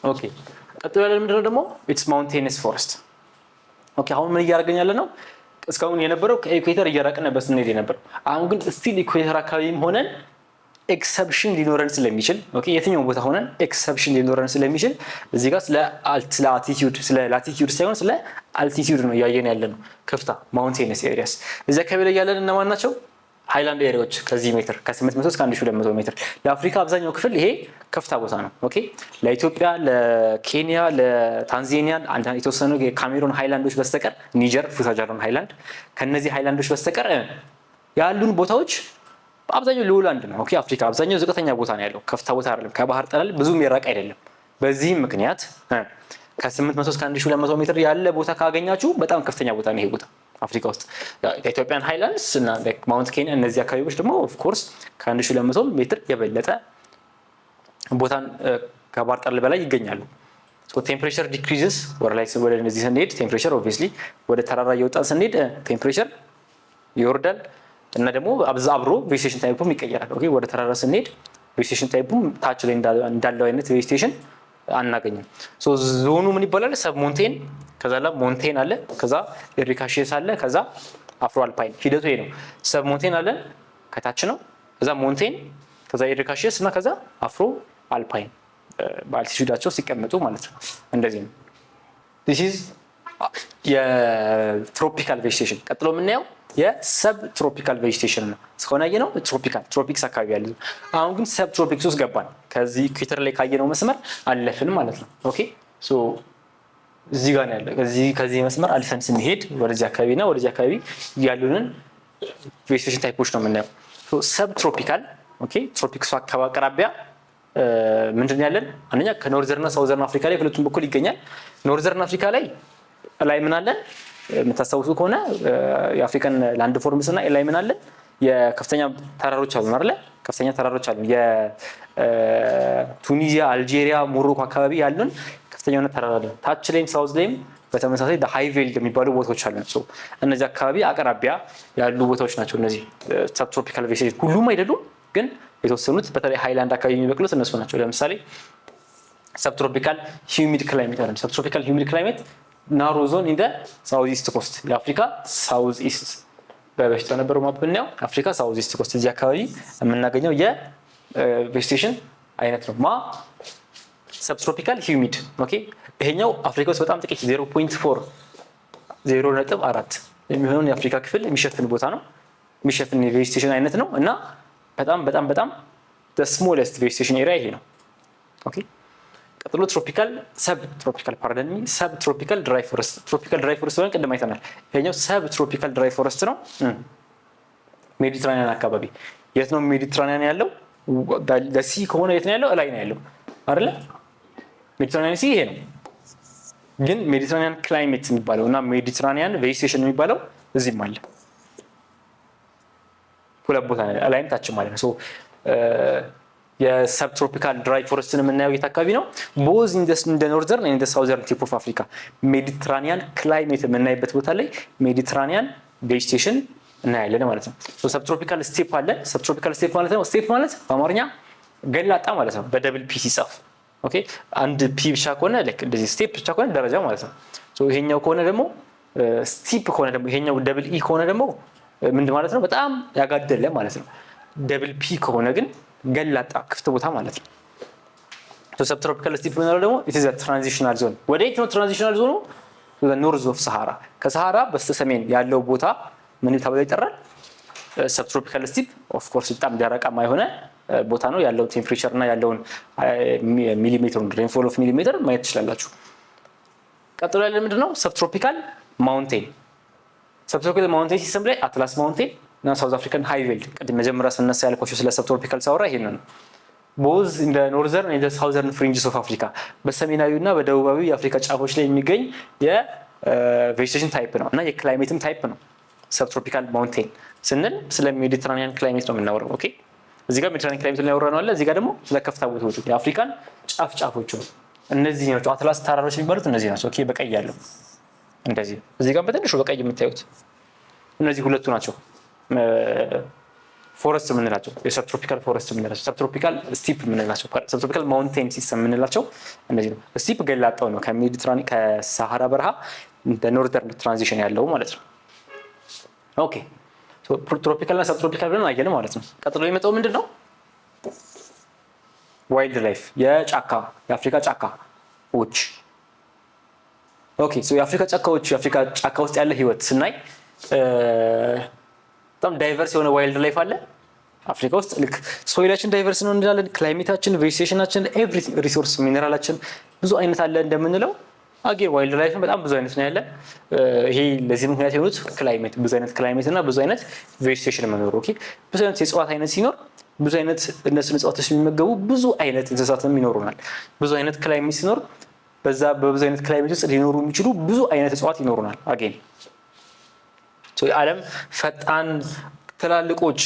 ኦኬ ቀጥሎ ያለ ምንድነው ደግሞ ኢትስ ማውንቴንስ ፎረስት። ኦኬ አሁን ምን እያደረገን ያለ ነው? እስካሁን የነበረው ከኢኩዌተር እየራቀን ነበር ስንሄድ የነበረው። አሁን ግን ስቲል ኢኩዌተር አካባቢም ሆነን ኤክሰፕሽን ሊኖረን ስለሚችል ኦኬ የትኛው ቦታ ሆነን ኤክሰፕሽን ሊኖረን ስለሚችል እዚህ ጋር ስለ አልቲቲዩድ ስለ ላቲቲዩድ ሳይሆን ስለ አልቲቲዩድ ነው እያየን ያለ ነው። ከፍታ ማውንቴንስ ኤሪያስ እዚህ አካባቢ ላይ ያለን እነማን ናቸው? ሃይላንድ ኤሪያዎች ከዚህ ሜትር ከ800 እስከ 1200 ሜትር። ለአፍሪካ አብዛኛው ክፍል ይሄ ከፍታ ቦታ ነው። ኦኬ ለኢትዮጵያ፣ ለኬንያ፣ ለታንዛኒያ አንዳንድ የተወሰኑ የካሜሩን ሃይላንዶች በስተቀር ኒጀር ፉሳጃሮን ሃይላንድ ከነዚህ ሃይላንዶች በስተቀር ያሉን ቦታዎች አብዛኛው ሎውላንድ ነው። ኦኬ አፍሪካ አብዛኛው ዝቅተኛ ቦታ ነው ያለው፣ ከፍታ ቦታ አይደለም። ከባህር ጠለል ብዙም የራቀ አይደለም። በዚህም ምክንያት ከ800 እስከ 1200 ሜትር ያለ ቦታ ካገኛችሁ በጣም ከፍተኛ ቦታ ነው ይሄ ቦታ አፍሪካ ውስጥ። የኢትዮጵያን ሃይላንድስ እና ማውንት ኬንያ እነዚህ አካባቢዎች ደግሞ ኦፍ ኮርስ ከ1200 ሜትር የበለጠ ቦታን ከባህር ጠለል በላይ ይገኛሉ። ሶ ቴምፕሬቸር ዲክሪዝስ ወደ ላይ ወደ እነዚህ ስንሄድ ቴምፕሬቸር ኦብቪየስሊ ወደ ተራራ እየወጣን ስንሄድ ቴምፕሬቸር ይወርዳል እና ደግሞ አብሮ ቬጂቴሽን ታይፑም ይቀየራል። ኦኬ ወደ ተራራ ስንሄድ ቬጂቴሽን ታይፑም ታች ላይ እንዳለው አይነት ቬጂቴሽን አናገኝም። ሶ ዞኑ ምን ይባላል? ሰብ ሞንቴን፣ ከዛ ላይ ሞንቴን አለ፣ ከዛ ኤሪካሺየስ አለ፣ ከዛ አፍሮ አልፓይን። ሂደቱ ይሄ ነው። ሰብ ሞንቴን አለ ከታች ነው፣ ከዛ ሞንቴን፣ ከዛ ኤሪካሺየስ እና ከዛ አፍሮ አልፓይን በአልቲቲዩዳቸው ሲቀመጡ ማለት ነው። እንደዚህ ነው። this is የትሮፒካል ቬጂቴሽን። ቀጥሎ የምናየው የሰብ ትሮፒካል ቬጂቴሽን ነው። እስካሁን ያየነው ትሮፒካል ትሮፒክስ አካባቢ ያለ። አሁን ግን ሰብ ትሮፒክስ ውስጥ ገባን። ከዚህ ኢኩዌተር ላይ ካየነው መስመር አለፍን ማለት ነው። ኦኬ ሶ እዚህ ጋር ነው ያለው። ከዚህ መስመር አልፈን ስንሄድ ወደዚህ አካባቢና ወደዚህ አካባቢ ያሉንን ቬጂቴሽን ታይፖች ነው የምናየው። ሶ ሰብ ትሮፒካል ኦኬ ትሮፒክሱ አካባቢ አቅራቢያ ምንድን ያለን? አንደኛ ከኖርዘርን እና ሳውዘርን አፍሪካ ላይ ሁለቱም በኩል ይገኛል። ኖርዘርን አፍሪካ ላይ ምን አለን? የምታስታውሱ ከሆነ የአፍሪካን ላንድ ፎርምስ እና ላይ ምን አለን? የከፍተኛ ተራሮች አሉ አይደል? ከፍተኛ ተራሮች አሉ። የቱኒዚያ፣ አልጄሪያ፣ ሞሮኮ አካባቢ ያሉን ከፍተኛ የሆነ ተራራ አለ። ታች ላይም ሳውዝ ላይም በተመሳሳይ ሃይቬልድ የሚባሉ ቦታዎች አሉ። ሶ እነዚህ አካባቢ አቅራቢያ ያሉ ቦታዎች ናቸው እነዚህ ሰብትሮፒካል ቬጂቴሽን። ሁሉም አይደሉም ግን የተወሰኑት በተለይ ሃይላንድ አካባቢ የሚበቅሉት እነሱ ናቸው። ለምሳሌ ሰብትሮፒካል ሂዩሚድ ክላይሜት አለ። ሰብትሮፒካል ሂዩሚድ ክላይሜት ናሮ ዞን ኢን ሳውዝ ኢስት ኮስት የአፍሪካ ሳውዝ ኢስት በበሽታ ነበረው ማፕ ነው። አፍሪካ ሳውዝ ኢስት ኮስት እዚህ አካባቢ የምናገኘው የቬጂቴሽን አይነት ነው። ሰብትሮፒካል ሂዩሚድ ኦኬ። ይሄኛው አፍሪካ ውስጥ በጣም ጥቂት 0.4 የሚሆነውን የአፍሪካ ክፍል የሚሸፍን ቦታ ነው፣ የሚሸፍን የቬጂቴሽን አይነት ነው እና በጣም the smallest vegetation area ይሄ ነው። ኦኬ ቀጥሎ ትሮፒካል ሰብ ትሮፒካል ድራይ ፎረስት። ትሮፒካል ድራይ ፎረስት ወይም ቅድም አይተናል። ይሄኛው ሰብ ትሮፒካል ድራይ ፎረስት ነው። ሜዲትራኒያን አካባቢ የት ነው ሜዲትራኒያን ያለው? ለሲ ከሆነ የት ነው ያለው? ላይ ነው ያለው አይደለ? ሜዲትራኒያን ሲ ይሄ ነው። ግን ሜዲትራኒያን ክላይሜት የሚባለው እና ሜዲትራኒያን ቬጂቴሽን የሚባለው እዚህም አለ። ሁለት ቦታ ላይም ታችም ማለት ነው። ሶ የሰብትሮፒካል ድራይ ፎረስትን የምናየው የት አካባቢ ነው? ቦዝ ኢን ዘ ኖርዘርን ኤንድ ዘ ሳውዘርን ቲፕ ኦፍ አፍሪካ። ሜዲትራኒያን ክላይሜት የምናይበት ቦታ ላይ ሜዲትራኒያን ቬጂቴሽን እናያለን ማለት ነው። ሶ ሰብትሮፒካል ስቴፕ አለ። ሰብትሮፒካል ስቴፕ ማለት ነው፣ ስቴፕ ማለት በአማርኛ ገላጣ ማለት ነው፣ በደብል ፒ ሲጻፍ። ኦኬ አንድ ፒ ብቻ ከሆነ ልክ እንደዚህ ስቴፕ ብቻ ከሆነ ደረጃ ማለት ነው። ሶ ይሄኛው ከሆነ ደግሞ ስቲፕ ከሆነ ደግሞ ይሄኛው ደብል ኢ ከሆነ ደግሞ ምንድን ማለት ነው? በጣም ያጋደለ ማለት ነው። ደብል ፒ ከሆነ ግን ገላጣ ክፍት ቦታ ማለት ነው። ሰብትሮፒካል ስቲፕ የምንለው ደግሞ ኢት ኢዝ አ ትራንዚሽናል ዞን። ወዴት ነው ትራንዚሽናል ዞኑ? ኖርዝ ኦፍ ሰሃራ። ከሰሃራ በስተሰሜን ያለው ቦታ ምን ተብሎ ይጠራል? ሰብትሮፒካል ስቲፕ። ኦፍ ኮርስ በጣም ደረቃማ የሆነ ቦታ ነው። ያለው ቴምፕሬቸር እና ያለውን ሚሊሜትር ሬንፎል ኦፍ ሚሊሜትር ማየት ትችላላችሁ። ቀጥሎ ያለ ምንድነው? ሰብትሮፒካል ማውንቴን። ሰብትሮፒካል ማውንቴን ሲስተም ላይ አትላስ ማውንቴን እና ሳውዝ አፍሪካን ሃይቬልድ ቅድም መጀመሪያ ስነሳ ያልኳችሁ ስለ ሰብትሮፒካል ሳወራ ይሄንን ነው። ቦዝ ኢን ዘ ኖርዘርን ኤንድ ዘ ሳውዘርን ፍሪንጅስ ኦፍ አፍሪካ በሰሜናዊ እና በደቡባዊ የአፍሪካ ጫፎች ላይ የሚገኝ የቬጂቴሽን ታይፕ ነው እና የክላይሜትም ታይፕ ነው። ሰብትሮፒካል ማውንቴን ስንል ስለ ሜዲትራኒያን ክላይሜት ነው የምናወራው። ኦኬ እዚህ ጋር ሜዲትራኒያን ክላይሜት ላይ ያወራነው አለ። እዚህ ጋር ደግሞ ስለ ከፍታ ቦታዎቹ የአፍሪካን ጫፎቹ እነዚህ ናቸው። አትላስ ተራሮች የሚባሉት እነዚህ ናቸው። ኦኬ በቀይ ያለው እንደዚህ እዚህ ጋር በትንሹ በቀይ የምታዩት እነዚህ ሁለቱ ናቸው ፎረስት የምንላቸው የሰብትሮፒካል ፎረስት የምንላቸው ሰብትሮፒካል ስቲፕ የምንላቸው ሰብትሮፒካል ማውንቴን ሲስተም የምንላቸው እነዚህ ነው። ስቲፕ ገላጣው ነው ከሜዲትራኒ ከሳሃራ በረሃ ኖርዘርን ትራንዚሽን ያለው ማለት ነው። ኦኬ ሶ ትሮፒካል እና ሰብትሮፒካል ብለን አየን ማለት ነው። ቀጥሎ የመጣው ምንድነው? ዋይልድ ላይፍ የጫካ የአፍሪካ ጫካዎች። ኦኬ ሶ የአፍሪካ ጫካ ውስጥ ያለ ህይወት ስናይ በጣም ዳይቨርስ የሆነ ዋይልድ ላይፍ አለ አፍሪካ ውስጥ። ልክ ሶይላችን ዳይቨርስ ነው እንላለን፣ ክላይሜታችን፣ ቬጂቴሽናችን፣ ኤቭሪቲንግ ሪሶርስ ሚነራላችን ብዙ አይነት አለ እንደምንለው አጌን ዋይልድ ላይፍን በጣም ብዙ አይነት ነው ያለ። ይሄ ለዚህ ምክንያት የሆኑት ክላይሜት ብዙ አይነት ክላይሜት እና ብዙ አይነት ቬጂቴሽን መኖር። ኦኬ ብዙ አይነት የእጽዋት አይነት ሲኖር ብዙ አይነት እነሱን እጽዋቶች የሚመገቡ ብዙ አይነት እንስሳትም ይኖሩናል። ብዙ አይነት ክላይሜት ሲኖር በብዙ አይነት ክላይሜት ውስጥ ሊኖሩ የሚችሉ ብዙ አይነት እጽዋት ይኖሩናል። አጌን ዓለም ፈጣን ትላልቆች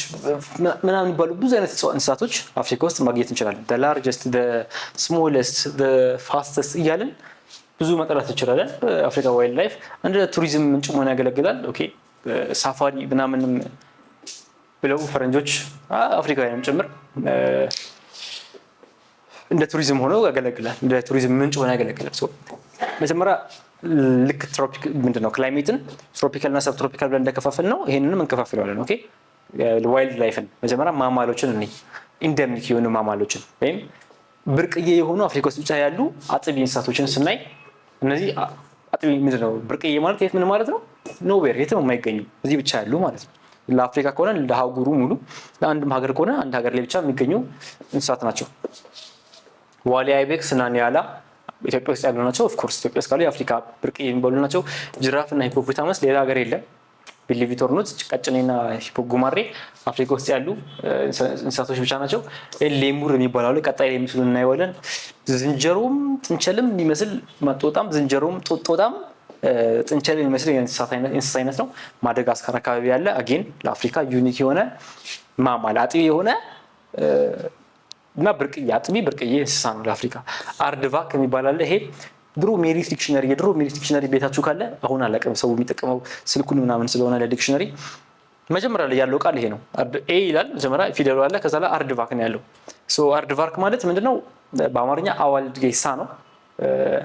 ምናምን የሚባሉ ብዙ አይነት እንስሳቶች አፍሪካ ውስጥ ማግኘት እንችላለን። ላርጀስት ስሞለስት ፋስተስት እያለን ብዙ መጠራት እንችላለን። አፍሪካ ዋይልድ ላይፍ እንደ ቱሪዝም ምንጭ መሆን ያገለግላል። ኦኬ ሳፋሪ ምናምንም ብለው ፈረንጆች አፍሪካውያንም ጭምር እንደ ቱሪዝም ሆኖ ያገለግላል። እንደ ቱሪዝም ምንጭ ሆኖ ያገለግላል። መጀመሪያ ልክ ትሮፒክ ምንድነው ክላይሜትን ትሮፒካል እና ሰብትሮፒካል ብለን እንደከፋፈል ነው ይሄንንም እንከፋፍለዋለን። ኦኬ ዋይልድ ላይፍን መጀመሪያ ማማሎችን ኢንደሚክ የሆኑ ማማሎችን ወይም ብርቅዬ የሆኑ አፍሪካ ውስጥ ብቻ ያሉ አጥቢ እንስሳቶችን ስናይ እነዚህ አጥቢ ምንድነው ብርቅዬ ማለት የት ምን ማለት ነው? ኖዌር የትም የማይገኙ እዚህ ብቻ ያሉ ማለት ነው። ለአፍሪካ ከሆነ ለአህጉሩ ሙሉ፣ ለአንድም ሀገር ከሆነ አንድ ሀገር ላይ ብቻ የሚገኙ እንስሳት ናቸው። ዋሊያ አይቤክስ እና ኒያላ ኢትዮጵያ ውስጥ ያሉ ናቸው። ኦፍ ኮርስ ኢትዮጵያ ውስጥ ካሉ የአፍሪካ ብርቅዬ የሚባሉ ናቸው። ጅራፍ እና ሂፖፖታመስ ሌላ ሀገር የለም። ቢሊቭ ኢት ኦር ኖት ቀጭኔና ሂፖጉማሬ አፍሪካ ውስጥ ያሉ እንስሳቶች ብቻ ናቸው። ሌሙር የሚባለው ቀጣይ ላይ ምስሉ እናየዋለን። ዝንጀሮም ጥንቸልም የሚመስል ማጦጣም ዝንጀሮም ጦጣም ጥንቸል የሚመስል የእንስሳ አይነት ነው። ማደጋስካር አካባቢ ያለ አጌን ለአፍሪካ ዩኒክ የሆነ ማማል አጥቢ የሆነ እና ብርቅዬ እንስሳ ነው ለአፍሪካ። አርድቫክ የሚባል አለ። ይሄ ድሮ ሜሪት ዲክሽነሪ የድሮ ሜሪት ዲክሽነሪ ቤታችሁ ካለ አሁን አላውቅም ሰው የሚጠቀመው ስልኩን ምናምን ስለሆነ ለዲክሽነሪ መጀመሪያ ላይ ያለው ቃል ይሄ ነው። ኤ ይላል መጀመሪያ ፊደሉ አለ ከዛ ላይ አርድቫክ ነው ያለው። ሶ አርድቫክ ማለት ምንድነው? በአማርኛ አዋልድ ጌሳ ነው።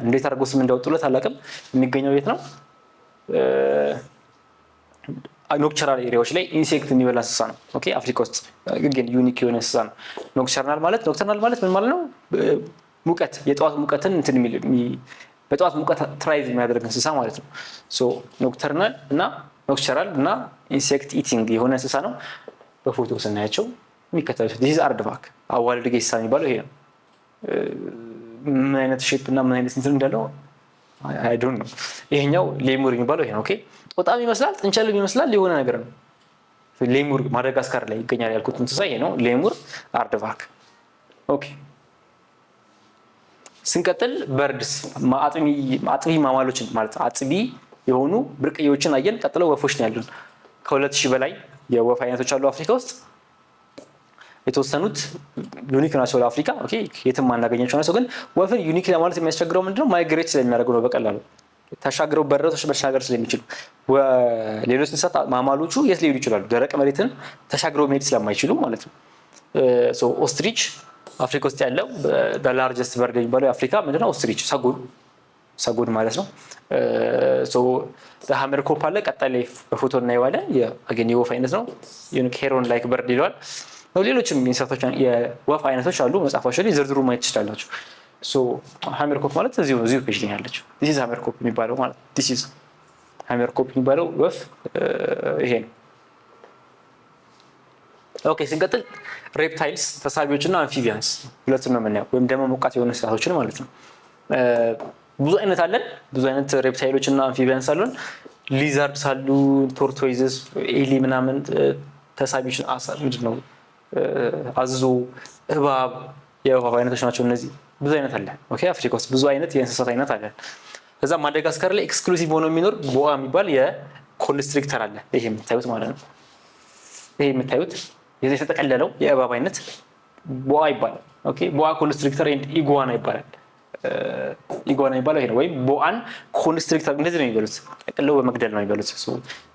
እንዴት አድርጎ ስም እንዳወጡለት አላውቅም። የሚገኘው የት ነው? ኖክቸራል ኤሪያዎች ላይ ኢንሴክት የሚበላ እንስሳ ነው። ኦኬ አፍሪካ ውስጥ ግን ዩኒክ የሆነ እንስሳ ነው። ኖክቸርናል ማለት ምን ማለት ነው? ሙቀት የጠዋት ሙቀትን በጠዋት ሙቀት ትራይቭ የሚያደርግ እንስሳ ማለት ነው። ሶ ኖክተርናል እና ኖክቸራል እና ኢንሴክት ኢቲንግ የሆነ እንስሳ ነው። በፎቶ ስናያቸው የሚከተሉት ዲስ አርድቫክ አዋልድ ጌሳ የሚባለው ይሄ ነው። ምን አይነት ሼፕ እና ምን አይነት እንትን እንዳለው አይ ዶንት ኖ። ይሄኛው ሌሙር የሚባለው ይሄ ነው። ኦኬ በጣም ይመስላል ጥንቸልም ይመስላል የሆነ ነገር ነው። ሌሙር ማደጋስካር ላይ ይገኛል ያልኩት እንስሳ ይሄ ነው ሌሙር አርድቫክ። ኦኬ ስንቀጥል በርድስ አጥቢ ማማሎችን ማለት አጥቢ የሆኑ ብርቅዬዎችን አየን። ቀጥለው ወፎች ነው ያሉን። ከ2000 በላይ የወፍ አይነቶች አሉ አፍሪካ ውስጥ። የተወሰኑት ዩኒክ ናቸው ለአፍሪካ። ኦኬ የትም ማናገኛቸው ናቸው። ግን ወፍን ዩኒክ ለማለት የሚያስቸግረው ምንድነው? ማይግሬት ስለሚያደርጉ ነው። በቀላሉ ተሻግረው በረቶች መሻገር ስለሚችሉ ሌሎች እንስሳት ማማሎቹ የት ሊሄዱ ይችላሉ? ደረቅ መሬትን ተሻግረው መሄድ ስለማይችሉ ማለት ነው። ሶ ኦስትሪች አፍሪካ ውስጥ ያለው ላርጀስት በርድ የሚባለው የአፍሪካ ምንድነው? ኦስትሪች ሰጎን ማለት ነው። ሶ ሃመር ኮፕ አለ። ቀጣይ ላይ በፎቶ እናየዋለን። የወፍ አይነት ነው። ሄሮን ላይክ በርድ ይለዋል። ሌሎችም እንስሳቶች የወፍ አይነቶች አሉ። መጽሐፋቸው ላይ ዝርዝሩ ማየት ትችላላችሁ። ሶ ሃመር ኮፕ ማለት እዚሁ ፔጅ ላይ ያለችው ዲስ ኢዝ ሃመር ኮፕ የሚባለው ማለት ዲስ ኢዝ ሃመር ኮፕ የሚባለው ወፍ ይሄ ነው። ኦኬ ስንቀጥል ሬፕታይልስ ተሳቢዎችና አምፊቢያንስ ሁለቱን ነው የምናየው። ወይም ደግሞ ሞቃት የሆኑ እንስሳቶችን ማለት ነው። ብዙ አይነት አለን። ብዙ አይነት ሬፕታይሎች እና አምፊቢያንስ አሉን። ሊዛርድስ አሉ፣ ቶርቶይዝስ፣ ኤሊ ምናምን ተሳቢዎች ምንድነው አዞ፣ እባብ የእባብ አይነቶች ናቸው እነዚህ። ብዙ አይነት አለ። ኦኬ አፍሪካ ውስጥ ብዙ አይነት የእንስሳት አይነት አለ። ከዛ ማደጋስካር ላይ ኤክስክሉሲቭ ሆኖ የሚኖር ቦአ የሚባል የኮንስትሪክተር አለ። ይሄ የምታዩት ማለት ነው። ይሄ የምታዩት የዚህ የተጠቀለለው የእባብ አይነት ቦአ ይባላል። ኦኬ ቦአ ኮንስትሪክተር ኤንድ ኢጓና ይባላል። ኢጓና የሚባለው ይሄ ነው። ወይም ቦአን ኮንስትሪክተር እንደዚህ ነው የሚበሉት፣ ጠቅልለው በመግደል ነው የሚበሉት።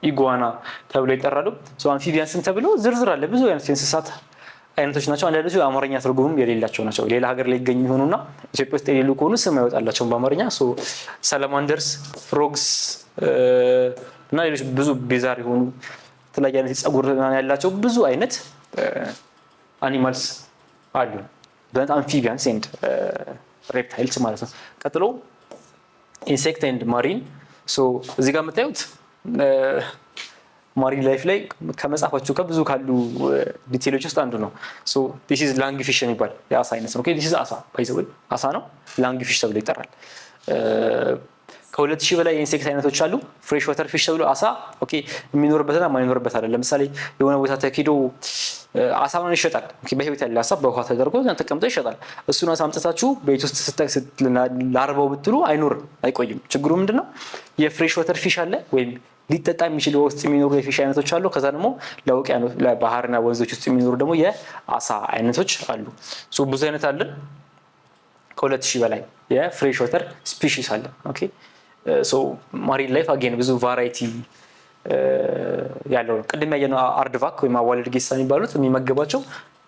ኢጓና ተብሎ ይጠራሉ። አምፊቢያንስም ተብሎ ዝርዝር አለ። ብዙ አይነት የእንስሳት አይነቶች ናቸው። አንዳንዶቹ የአማርኛ ትርጉምም የሌላቸው ናቸው። ሌላ ሀገር ላይ ይገኙ ይሆኑና ኢትዮጵያ ውስጥ የሌሉ ከሆኑ ስም አይወጣላቸውም በአማርኛ። ሰላማንደርስ፣ ፍሮግስ እና ሌሎች ብዙ ቢዛር የሆኑ የተለያየ አይነት ጸጉር ያላቸው ብዙ አይነት አኒማልስ አሉ። አምፊቢያንስ ኤንድ ሬፕታይልስ ማለት ነው። ቀጥሎ ኢንሴክት ኤንድ ማሪን። እዚህ ጋር የምታዩት ማሪን ላይፍ ላይ ከመጽሐፋቸው ከብዙ ካሉ ዲቴሎች ውስጥ አንዱ ነው። ዲስ ኢዝ ላንግ ፊሽ የሚባል የአሳ አይነት ነው። ዲስ ኢዝ አሳ ባይዘው አሳ ነው። ላንግ ፊሽ ተብሎ ይጠራል። ከ2000 በላይ የኢንሴክት አይነቶች አሉ። ፍሬሽ ዋተር ፊሽ ተብሎ አሳ የሚኖርበትና የማይኖርበት አለ። ለምሳሌ የሆነ ቦታ ተኪዶ አሳ ምን ይሸጣል። በህይወት ያለ አሳ በውሃ ተደርጎ ተቀምጦ ይሸጣል። እሱን አሳ አምጥታችሁ ቤት ውስጥ ላርበው ብትሉ አይኖርም፣ አይቆይም። ችግሩ ምንድነው? የፍሬሽ ዋተር ፊሽ አለ ወይም ሊጠጣ የሚችል ውስጥ የሚኖሩ የፊሽ አይነቶች አሉ። ከዛ ደግሞ ለውቅያኖስ ለባህርና ወንዞች ውስጥ የሚኖሩ ደግሞ የአሳ አይነቶች አሉ። ብዙ አይነት አለን። ከ2000 በላይ የፍሬሽ ዋተር ስፒሺስ አለ። ማሪን ላይፍ አጌን ብዙ ቫራይቲ ያለው ነው። ቅድም ያየነው አርድቫክ ወይም አዋልድ ጌሳ የሚባሉት የሚመገባቸው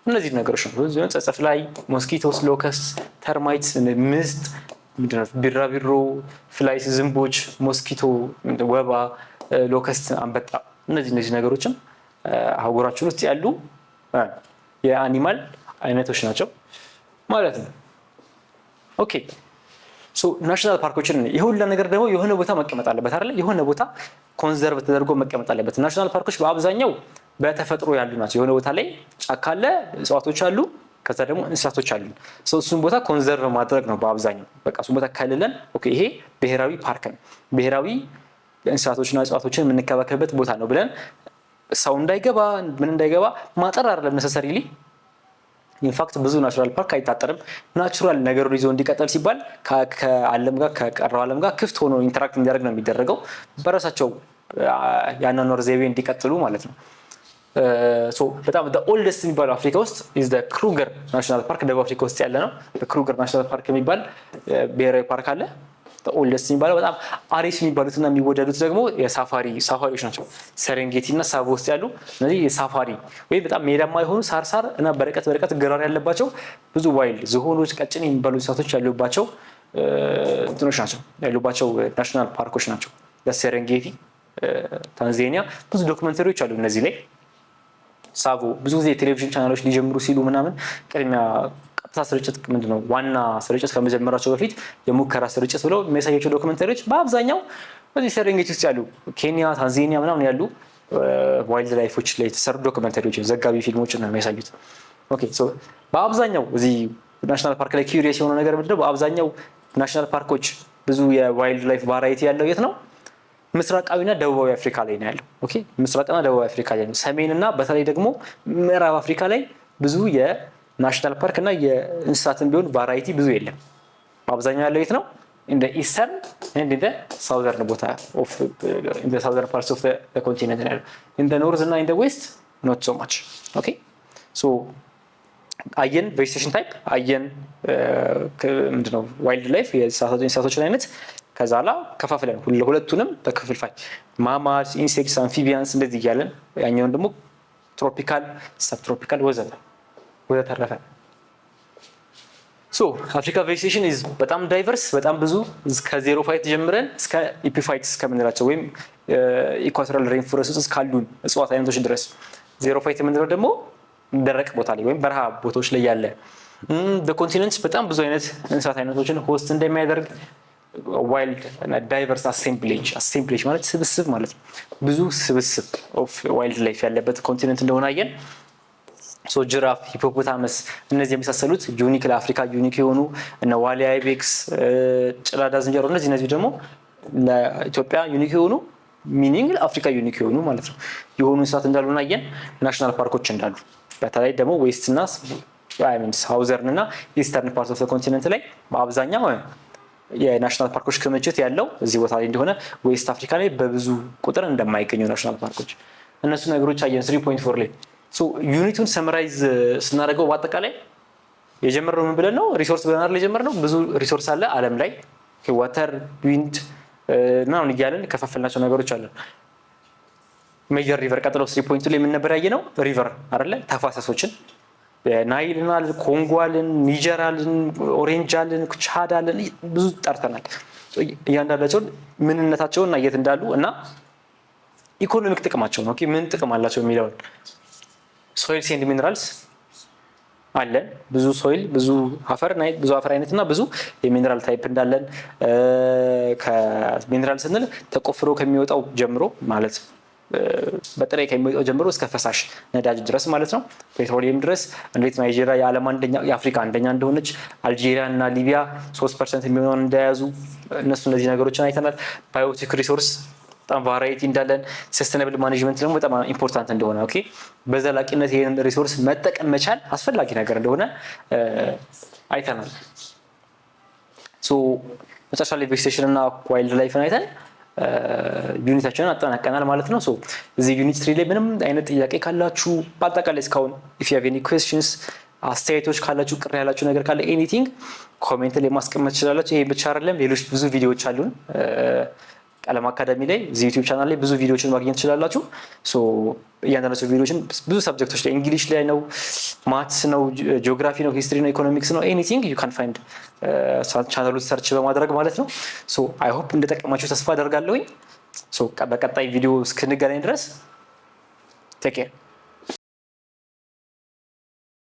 እነዚህ ነገሮች ነው። ጸጸፍ ላይ ሞስኪቶስ፣ ሎከስ፣ ተርማይትስ፣ ምስጥ፣ ቢራቢሮ፣ ፍላይስ፣ ዝንቦች፣ ሞስኪቶ፣ ወባ፣ ሎከስት፣ አንበጣ እነዚህ ነገሮችም አህጉራችን ውስጥ ያሉ የአኒማል አይነቶች ናቸው ማለት ነው። ኦኬ ናሽናል ፓርኮችን የሁላ ነገር ደግሞ የሆነ ቦታ መቀመጥ አለበት አይደል? የሆነ ቦታ ኮንዘርቭ ተደርጎ መቀመጥ አለበት። ናሽናል ፓርኮች በአብዛኛው በተፈጥሮ ያሉ ናቸው። የሆነ ቦታ ላይ ጫካ አለ፣ እጽዋቶች አሉ፣ ከዛ ደግሞ እንስሳቶች አሉ። እሱን ቦታ ኮንዘርቭ ማድረግ ነው በአብዛኛው። በቃ እሱን ቦታ ከልለን ይሄ ብሔራዊ ፓርክ ነው፣ ብሔራዊ እንስሳቶችና እጽዋቶችን የምንከባከብበት ቦታ ነው ብለን ሰው እንዳይገባ ምን እንዳይገባ ማጠር አይደለም ነሰሰሪሊ። ኢንፋክት ብዙ ናቹራል ፓርክ አይታጠርም። ናቹራል ነገሩን ይዞ እንዲቀጥል ሲባል ከዓለም ጋር ከቀረው ዓለም ጋር ክፍት ሆኖ ኢንተራክት እንዲያደርግ ነው የሚደረገው፣ በራሳቸው የአኗኗር ዘይቤ እንዲቀጥሉ ማለት ነው። በጣም ኦልደስት የሚባለው አፍሪካ ውስጥ ኢዝ ክሩገር ናሽናል ፓርክ ደቡብ አፍሪካ ውስጥ ያለ ነው። ክሩገር ናሽናል ፓርክ የሚባል ብሔራዊ ፓርክ አለ። ኦልደስት የሚባለው በጣም አሪፍ የሚባሉትና የሚወደዱት ደግሞ ሳፋሪዎች ናቸው። ሰረንጌቲ እና ሳቮ ውስጥ ያሉ እነዚህ የሳፋሪ ወይም በጣም ሜዳማ የሆኑ ሳር እና በርቀት ግራር ያለባቸው ብዙ ዋይልድ ዝሆኖች፣ ቀጭኔ የሚባሉ እንስሳቶች ያሉባቸው እንትኖች ናቸው ያሉባቸው ናሽናል ፓርኮች ናቸው። ሰረንጌቲ ታንዛኒያ ብዙ ዶክመንተሪዎች አሉ እነዚህ ላይ። ሳቮ ብዙ ጊዜ የቴሌቪዥን ቻናሎች ሊጀምሩ ሲሉ ምናምን ቅድሚያ ስርጭት ምንድነው ዋና ስርጭት ከመጀመራቸው በፊት የሙከራ ስርጭት ብለው የሚያሳያቸው ዶክመንተሪዎች በአብዛኛው በዚህ ሰረንጌቲ ውስጥ ያሉ ኬንያ፣ ታንዛኒያ ምናምን ያሉ ዋይልድ ላይፎች ላይ የተሰሩ ዶክመንተሪዎች፣ ዘጋቢ ፊልሞችን ነው የሚያሳዩት። በአብዛኛው እዚህ ናሽናል ፓርክ ላይ ኪዩሪየስ የሆነ ነገር ምንድነው? በአብዛኛው ናሽናል ፓርኮች ብዙ የዋይልድ ላይፍ ቫራይቲ ያለው የት ነው? ምስራቃዊና ደቡባዊ አፍሪካ ላይ ነው ያለው። ምስራቅና ደቡባዊ አፍሪካ ላይ ነው። ሰሜንና በተለይ ደግሞ ምዕራብ አፍሪካ ላይ ብዙ ናሽናል ፓርክ እና የእንስሳትን ቢሆን ቫራይቲ ብዙ የለም። አብዛኛው ያለው የት ነው? ኢን ዘ ኢስተርን ኤንድ ኢን ዘ ሳውዘርን ቦታ ኦፍ ኢን ዘ ሳውዘርን ፓርትስ ኦፍ ዘ ኮንቲኔንት ነው ያለው። ኢን ዘ ኖርዝ እና ኢን ዘ ዌስት ኖት ሶ ማች። አየን ቬጂቴሽን ታይፕ አየን ምንድነው ዋይልድ ላይፍ የእንስሳቶችን አይነት ከዛ ላ ከፋፍለን ሁለቱንም በክፍልፋይ ማማልስ፣ ኢንሴክትስ፣ አምፊቢያንስ እንደዚህ እያለን ያኛውን ደግሞ ትሮፒካል፣ ሰብትሮፒካል ወዘተ ተረፈ። አፍሪካ ቬጂቴሽን ኢዝ በጣም ዳይቨርስ፣ በጣም ብዙ ከዜሮ ፋይት ጀምረን እስከ ኢፒፋይትስ ከምንላቸው ወይም ኢኳቶሪያል ሬንፎረስት ውስጥ ካሉን እጽዋት አይነቶች ድረስ። ዜሮ ፋይት የምንለው ደግሞ ደረቅ ቦታ ላይ ወይም በረሃ ቦታዎች ላይ ያለ። በኮንቲነንትስ በጣም ብዙ አይነት እንስሳት አይነቶችን ሆስት እንደሚያደርግ ዋይልድ እና ዳይቨርስ አሴምብሌጅ ማለት ስብስብ ማለት ነው። ብዙ ስብስብ ኦፍ ዋይልድ ላይፍ ያለበት ኮንቲነንት እንደሆነ አየን። ጅራፍ፣ ሂፖፖታመስ እነዚህ የመሳሰሉት ዩኒክ ለአፍሪካ ዩኒክ የሆኑ እነ ዋሊያ አይቤክስ፣ ጭላዳ ዝንጀሮ እነዚህ ደግሞ ለኢትዮጵያ ዩኒክ የሆኑ ሚኒንግ ለአፍሪካ ዩኒክ የሆኑ ማለት ነው የሆኑ እንስሳት እንዳሉና አየን። ናሽናል ፓርኮች እንዳሉ በተለይ ደግሞ ዌስት እና ሳውዘርን እና ኢስተርን ፓርት ኦፍ ኮንቲነንት ላይ በአብዛኛው የናሽናል ፓርኮች ክምችት ያለው እዚህ ቦታ ላይ እንደሆነ ዌስት አፍሪካ ላይ በብዙ ቁጥር እንደማይገኙ ናሽናል ፓርኮች እነሱ ነገሮች አየን 3.4 ላይ ዩኒቱን ሰመራይዝ ስናደርገው በአጠቃላይ የጀመርነው ምን ብለን ነው? ሪሶርስ ብለን አይደል የጀመርነው? ብዙ ሪሶርስ አለ ዓለም ላይ ዋተር፣ ዊንድ እና አሁን እያለን ከፋፈልናቸው ነገሮች አሉ። ሜጀር ሪቨር ቀጥሎ 3.2 ላይ ምን ነበር ያየነው? ሪቨር አይደለ? ተፋሰሶችን ናይልን አለን፣ ኮንጎ አለን፣ ኒጀር አለን፣ ኦሬንጅ አለን፣ ቻድ አለን፣ ብዙ ጠርተናል። እያንዳንዳቸውን ምንነታቸውን እና የት እንዳሉ እና ኢኮኖሚክ ጥቅማቸው ነው። ኦኬ ምን ጥቅም አላቸው የሚለውን ሶይልስ ኤንድ ሚነራልስ አለን። ብዙ ሶይል፣ ብዙ አፈር አይነት እና ብዙ የሚነራል ታይፕ እንዳለን ከሚነራል ስንል ተቆፍሮ ከሚወጣው ጀምሮ ማለት በጥሬ ከሚወጣው ጀምሮ እስከ ፈሳሽ ነዳጅ ድረስ ማለት ነው፣ ፔትሮሊየም ድረስ። እንዴት ናይጄሪያ የዓለም አንደኛ የአፍሪካ አንደኛ እንደሆነች፣ አልጄሪያ እና ሊቢያ 3% የሚሆነውን እንደያዙ እነዚህ ነገሮችን አይተናል። ባዮቲክ ሪሶርስ በጣም ቫራይቲ እንዳለን፣ ሰስተናብል ማኔጅመንት ደግሞ በጣም ኢምፖርታንት እንደሆነ ኦኬ በዘላቂነት ይሄን ሪሶርስ መጠቀም መቻል አስፈላጊ ነገር እንደሆነ አይተናል። ሶ መጨረሻ ላይ ቬጂቴሽን እና ዋይልድ ላይፍን አይተን ዩኒታችንን አጠናቀናል ማለት ነው። ሶ እዚህ ዩኒት 3 ላይ ምንም አይነት ጥያቄ ካላችሁ በአጠቃላይ እስካሁን if you have any questions አስተያየቶች ካላችሁ ቅር ያላችሁ ነገር ካለ ኤኒቲንግ ኮሜንት ላይ ማስቀመጥ ትችላላችሁ። ይሄ ብቻ አይደለም፣ ሌሎች ብዙ ቪዲዮዎች አሉን ቀለም አካዳሚ ላይ እዚህ ዩቲዩብ ቻናል ላይ ብዙ ቪዲዮዎችን ማግኘት ትችላላችሁ። ሶ እያንዳንዳቸው ቪዲዮዎችን ብዙ ሰብጀክቶች ላይ እንግሊሽ ላይ ነው፣ ማትስ ነው፣ ጂኦግራፊ ነው፣ ሂስትሪ ነው፣ ኢኮኖሚክስ ነው፣ ኤኒቲንግ ዩ ካን ፋይንድ ቻናሉ ሰርች በማድረግ ማለት ነው። ሶ አይ ሆፕ እንደጠቀማችሁ ተስፋ አደርጋለሁኝ። ሶ በቀጣይ ቪዲዮ እስክንገናኝ ድረስ ቴክ ኬር።